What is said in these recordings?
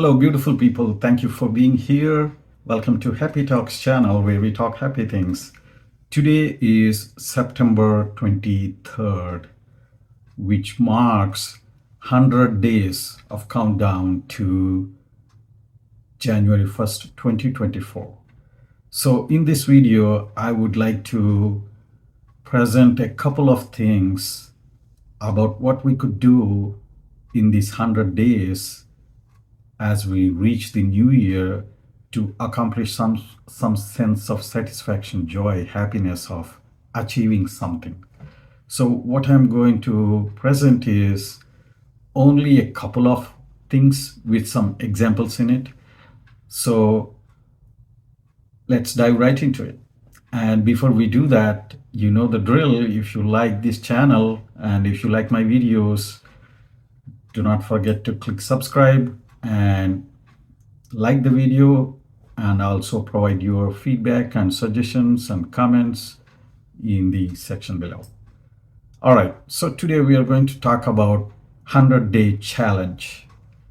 Hello, beautiful people. Thank you for being here. Welcome to Happy Talks channel where we talk happy things. Today is September 23rd, which marks 100 days of countdown to January 1st, 2024. So in this video, I would like to present a couple of things about what we could do in these 100 days as we reach the new year to accomplish some sense of satisfaction, joy, happiness of achieving something. So what I'm going to present is only a couple of things with some examples in it. So let's dive right into it. And before we do that, you know the drill. If you like this channel and if you like my videos, do not forget to click subscribe and like the video, and also provide your feedback and suggestions and comments in the section below. All right, so today we are going to talk about 100-day challenge.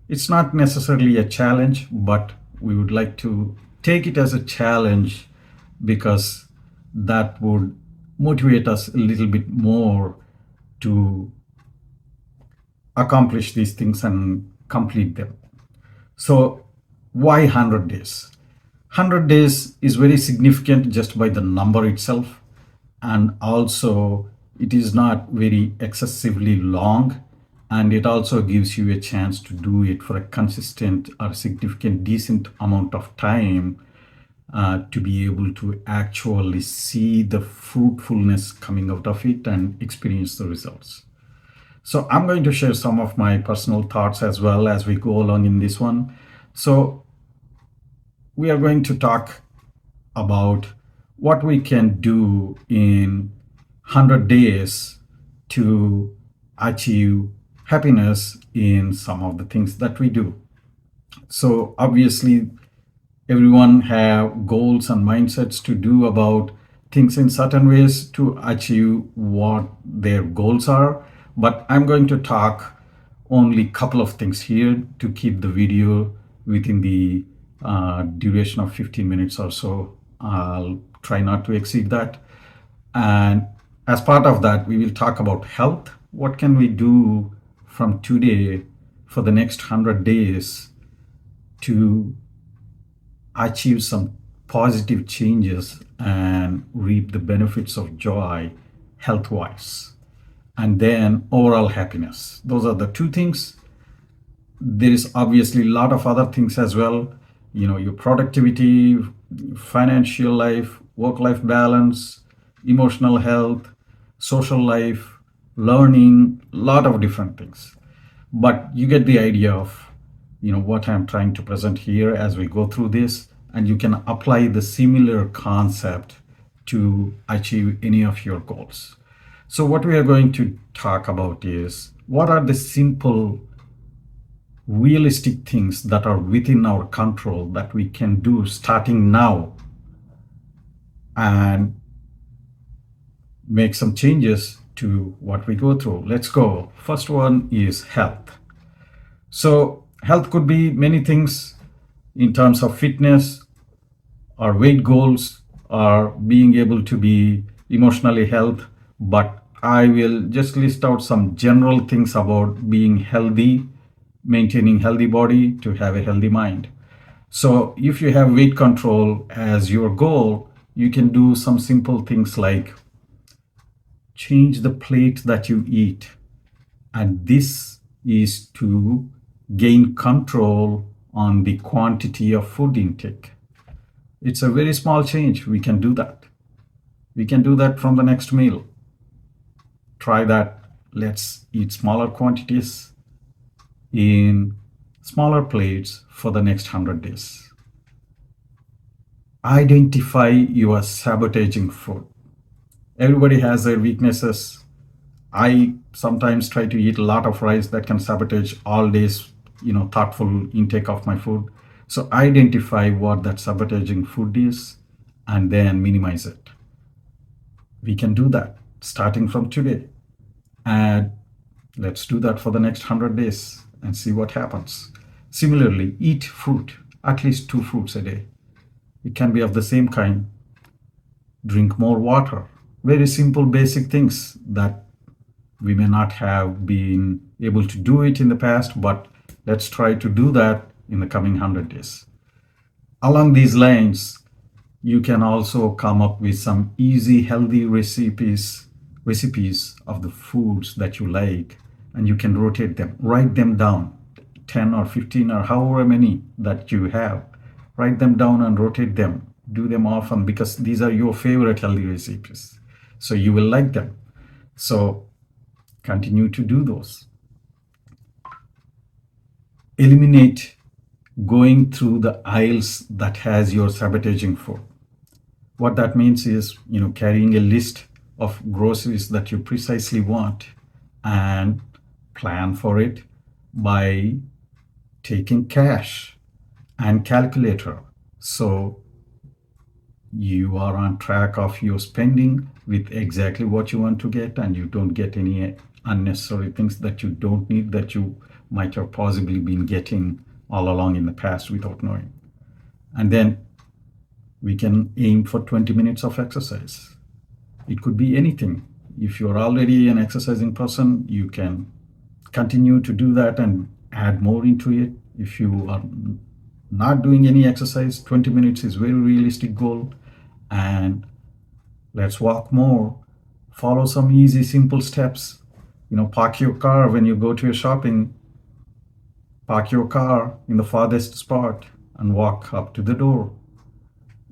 It's not necessarily a challenge, but we would like to take it as a challenge because that would motivate us a little bit more to accomplish these things and complete them. So why 100 days? 100 days is very significant just by the number itself, and also it is not very excessively long, and it also gives you a chance to do it for a consistent or significant decent amount of time to be able to actually see the fruitfulness coming out of it and experience the results. So I'm going to share some of my personal thoughts as well as we go along in this one. So we are going to talk about what we can do in 100 days to achieve happiness in some of the things that we do. So obviously everyone have goals and mindsets to do about things in certain ways to achieve what their goals are. But I'm going to talk only a couple of things here to keep the video within the duration of 15 minutes or so. I'll try not to exceed that. And as part of that, we will talk about health. What can we do from today for the next 100 days to achieve some positive changes and reap the benefits of joy health-wise? And then overall happiness. Those are the two things. There is obviously a lot of other things as well. You know, your productivity, financial life, work-life balance, emotional health, social life, learning, a lot of different things. But you get the idea of, you know, what I'm trying to present here as we go through this, and you can apply the similar concept to achieve any of your goals. So what we are going to talk about is what are the simple, realistic things that are within our control that we can do starting now and make some changes to what we go through. Let's go. First one is health. So health could be many things in terms of fitness or weight goals or being able to be emotionally healthy, but I will just list out some general things about being healthy, maintaining healthy body to have a healthy mind. So if you have weight control as your goal, you can do some simple things like change the plate that you eat. And this is to gain control on the quantity of food intake. It's a very small change. We can do that. We can do that from the next meal. Try that. Let's eat smaller quantities in smaller plates for the next 100 days. Identify your sabotaging food. Everybody has their weaknesses. I sometimes try to eat a lot of rice that can sabotage all days, thoughtful intake of my food. So identify what that sabotaging food is and then minimize it. We can do that starting from today. And let's do that for the next 100 days and see what happens. Similarly, eat fruit, at least 2 fruits a day. It can be of the same kind. Drink more water. Very simple, basic things that we may not have been able to do it in the past, but let's try to do that in the coming 100 days. Along these lines, you can also come up with some easy, healthy recipes of the foods that you like, and you can rotate them, write them down, 10 or 15 or however many that you have. Write them down and rotate them. Do them often because these are your favorite healthy recipes. So you will like them. So continue to do those. Eliminate going through the aisles that has your sabotaging food. What that means is, carrying a list of groceries that you precisely want and plan for it by taking cash and calculator. So you are on track of your spending with exactly what you want to get, and you don't get any unnecessary things that you don't need that you might have possibly been getting all along in the past without knowing. And then we can aim for 20 minutes of exercise. It could be anything. If you're already an exercising person, you can continue to do that and add more into it. If you are not doing any exercise, 20 minutes is very realistic goal. And let's walk more. Follow some easy, simple steps. Park your car when you go to your shopping. Park your car in the farthest spot and walk up to the door.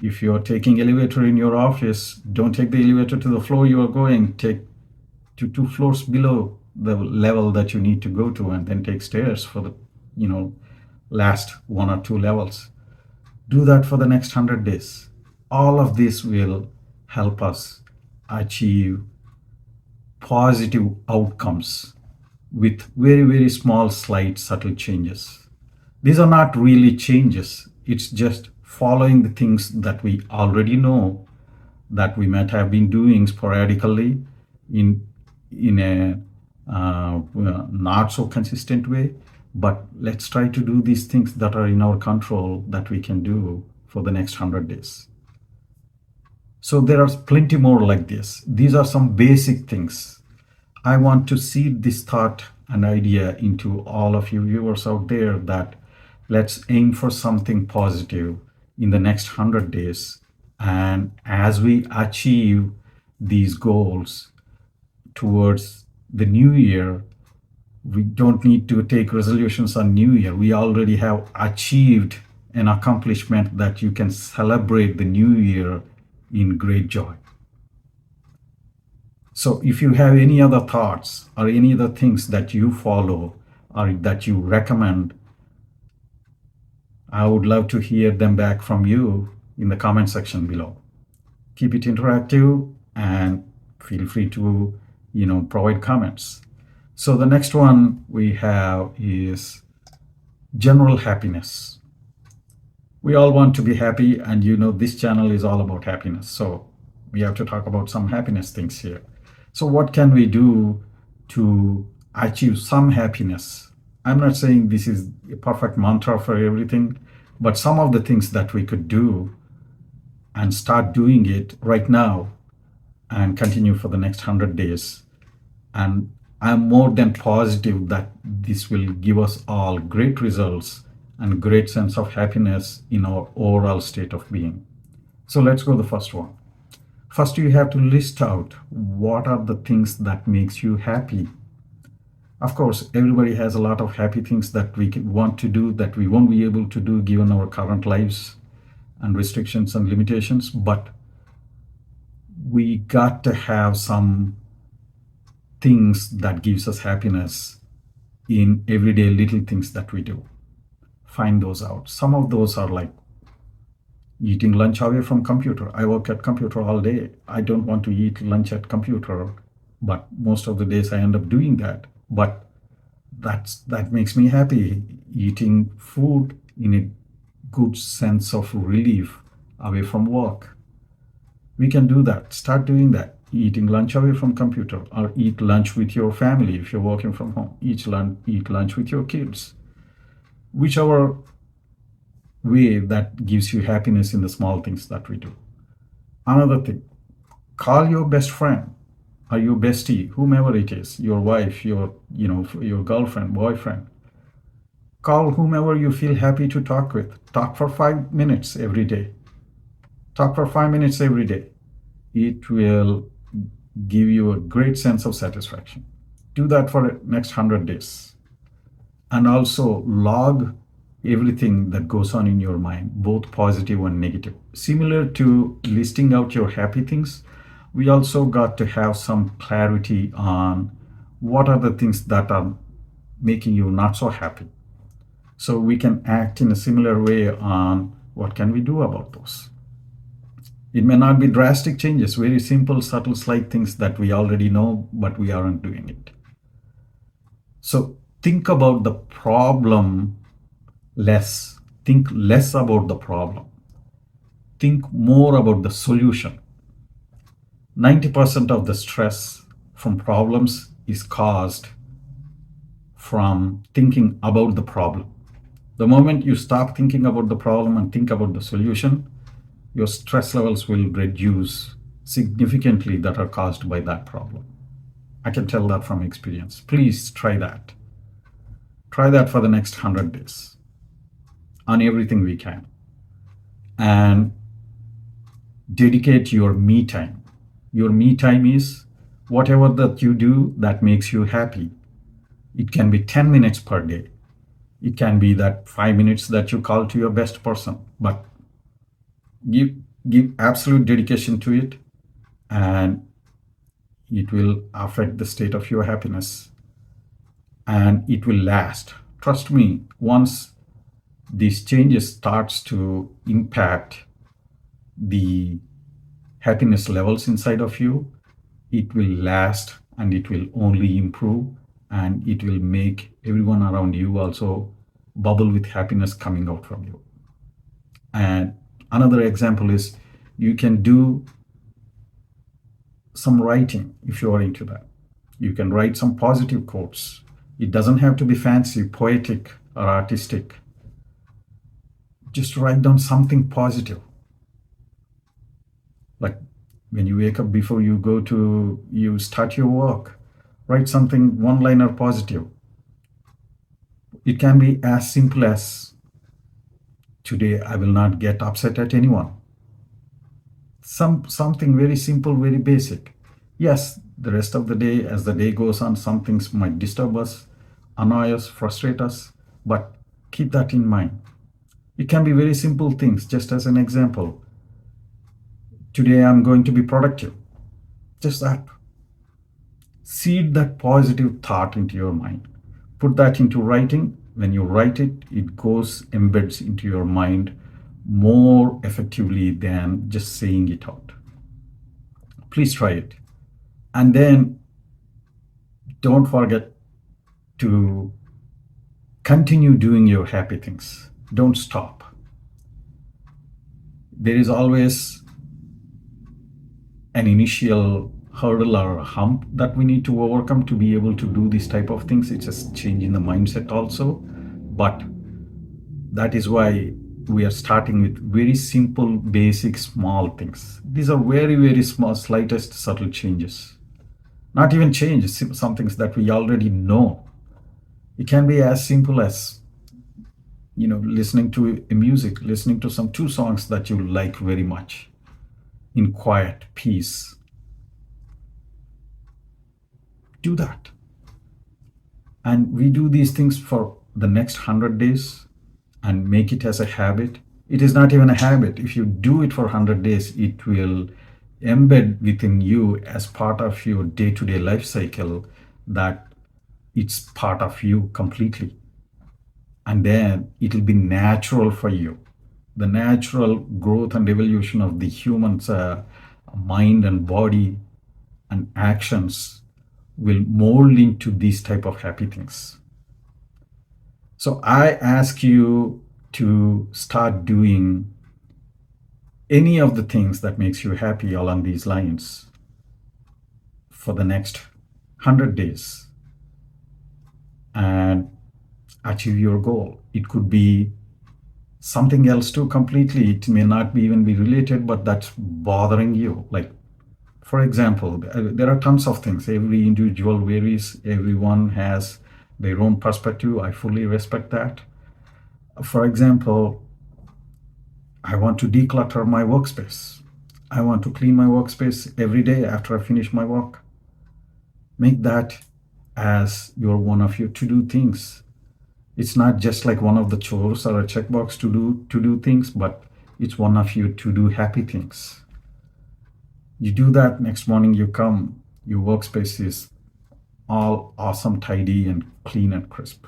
If you're taking elevator in your office, don't take the elevator to the floor you are going. Take to 2 floors below the level that you need to go to, and then take stairs for the last 1 or 2 levels. Do that for the next 100 days. All of this will help us achieve positive outcomes with very, very small, slight, subtle changes. These are not really changes. It's just following the things that we already know that we might have been doing sporadically in a not so consistent way. But let's try to do these things that are in our control that we can do for the next 100 days. So there are plenty more like this. These are some basic things. I want to seed this thought and idea into all of you viewers out there that let's aim for something positive in the next 100 days. And as we achieve these goals towards the new year, we don't need to take resolutions on new year. We already have achieved an accomplishment that you can celebrate the new year in great joy. So if you have any other thoughts or any other things that you follow or that you recommend, I would love to hear them back from you in the comment section below. Keep it interactive and feel free to, provide comments. So the next one we have is general happiness. We all want to be happy, and this channel is all about happiness. So we have to talk about some happiness things here. So what can we do to achieve some happiness? I'm not saying this is a perfect mantra for everything, but some of the things that we could do and start doing it right now and continue for the next 100 days. And I'm more than positive that this will give us all great results and great sense of happiness in our overall state of being. So let's go the first one. First, you have to list out what are the things that makes you happy. Of course, everybody has a lot of happy things that we want to do that we won't be able to do given our current lives and restrictions and limitations, but we got to have some things that gives us happiness in everyday little things that we do. Find those out. Some of those are like eating lunch away from computer. I work at computer all day. I don't want to eat lunch at computer, but most of the days I end up doing that. But that makes me happy. Eating food in a good sense of relief away from work. We can do that. Start doing that. Eating lunch away from computer, or eat lunch with your family if you're working from home. Eat lunch with your kids. whichever way that gives you happiness in the small things that we do. Another thing, call your best friend or your bestie, whomever it is, your wife, your girlfriend, boyfriend. Call whomever you feel happy to talk with. Talk for 5 minutes every day. Talk for 5 minutes every day. It will give you a great sense of satisfaction. Do that for the next 100 days. And also log everything that goes on in your mind, both positive and negative. Similar to listing out your happy things, we also got to have some clarity on what are the things that are making you not so happy. So we can act in a similar way on what can we do about those. It may not be drastic changes, very simple, subtle, slight things that we already know, but we aren't doing it. So think about the problem less. Think less about the problem. Think more about the solution. 90% of the stress from problems is caused from thinking about the problem. The moment you stop thinking about the problem and think about the solution, your stress levels will reduce significantly that are caused by that problem. I can tell that from experience. Please try that. Try that for the next 100 days on everything we can. And dedicate your me time. Your me time is whatever that you do that makes you happy. It can be 10 minutes per day. It can be that 5 minutes that you call to your best person, but give absolute dedication to it, and it will affect the state of your happiness, and it will last. Trust me, once these changes starts to impact the happiness levels inside of you, it will last and it will only improve, and it will make everyone around you also bubble with happiness coming out from you. And another example is you can do some writing if you are into that. You can write some positive quotes. It doesn't have to be fancy, poetic, or artistic. Just write down something positive. Like when you wake up, before you start your work, write something one-liner positive. It can be as simple as, today I will not get upset at anyone. Something very simple, very basic. Yes, the rest of the day, as the day goes on, some things might disturb us, annoy us, frustrate us, but keep that in mind. It can be very simple things. Just as an example, today I'm going to be productive. Just that. Seed that positive thought into your mind. Put that into writing. When you write it, it embeds into your mind more effectively than just saying it out. Please try it. And then don't forget to continue doing your happy things. Don't stop. There is always an initial hurdle or a hump that we need to overcome to be able to do this type of things. It's just changing the mindset also. But that is why we are starting with very simple, basic, small things. These are very, very small, slightest, subtle changes. Not even changes, some things that we already know. It can be as simple as, listening to a music, listening to some 2 songs that you like very much in quiet, peace. Do that. And we do these things for the next 100 days and make it as a habit. It is not even a habit. If you do it for 100 days, it will embed within you as part of your day-to-day life cycle, that it's part of you completely. And then it will be natural for you. The natural growth and evolution of the human's mind and body and actions will mold into these type of happy things. So I ask you to start doing any of the things that makes you happy along these lines for the next 100 days. And achieve your goal. It could be something else too completely. It may not be even be related, but that's bothering you. Like, for example, there are tons of things. Every individual varies. Everyone has their own perspective. I fully respect that. For example, I want to declutter my workspace. I want to clean my workspace every day after I finish my work. Make that as your one of your to-do things. It's not just like one of the chores or a checkbox to do things, but it's one of your to-do happy things. You do that, next morning you come, your workspace is all awesome, tidy, and clean and crisp.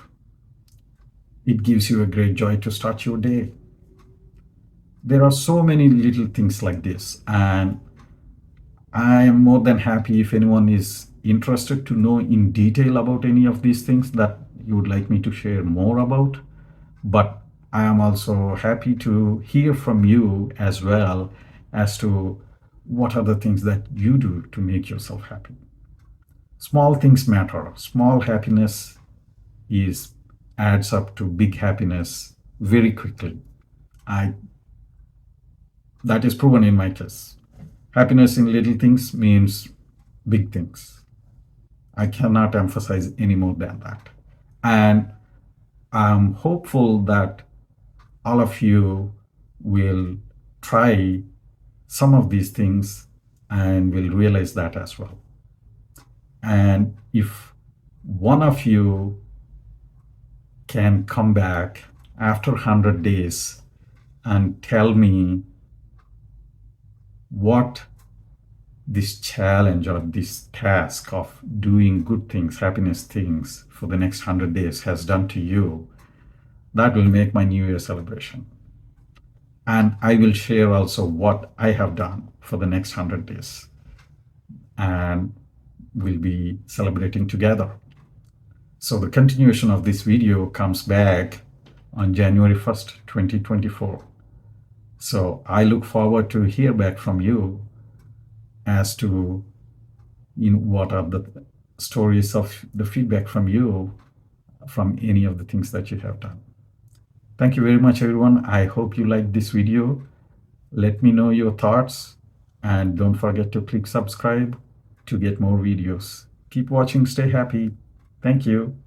It gives you a great joy to start your day. There are so many little things like this, and I am more than happy if anyone is interested to know in detail about any of these things that you would like me to share more about. But I am also happy to hear from you as well as to what are the things that you do to make yourself happy. Small things matter. Small happiness is adds up to big happiness very quickly. I That is proven in my case. Happiness in little things means big things. I cannot emphasize any more than that. And I'm hopeful that all of you will try some of these things and will realize that as well. And if one of you can come back after 100 days and tell me what this challenge or this task of doing good things, happiness things for the next 100 days has done to you, that will make my New Year celebration. And I will share also what I have done for the next 100 days. And we'll be celebrating together. So the continuation of this video comes back on January 1st, 2024. So I look forward to hear back from you as to what are the stories of the feedback from you from any of the things that you have done. Thank you very much, everyone. I hope you liked this video. Let me know your thoughts and don't forget to click subscribe to get more videos. Keep watching. Stay happy. Thank you.